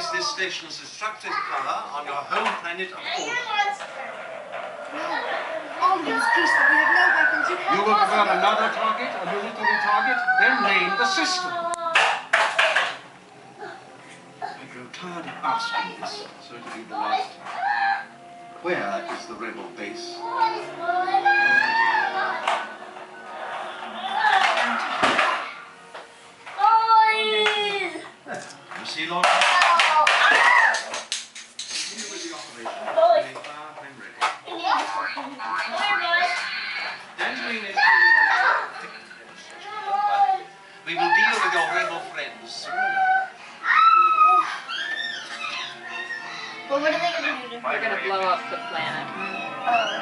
localize this station's destructive power on your home planet of Order. All is peaceful. We have no weapons. You will prefer another target, a military target, then name the system. I grow tired of asking this, so it'll be the last time. Where is the rebel base? You see, Laura? Continue with the operation. Be far when ready. Don't mean it. We will deal with your rebel friends soon. Well, what are they going to do? They're gonna blow up the planet.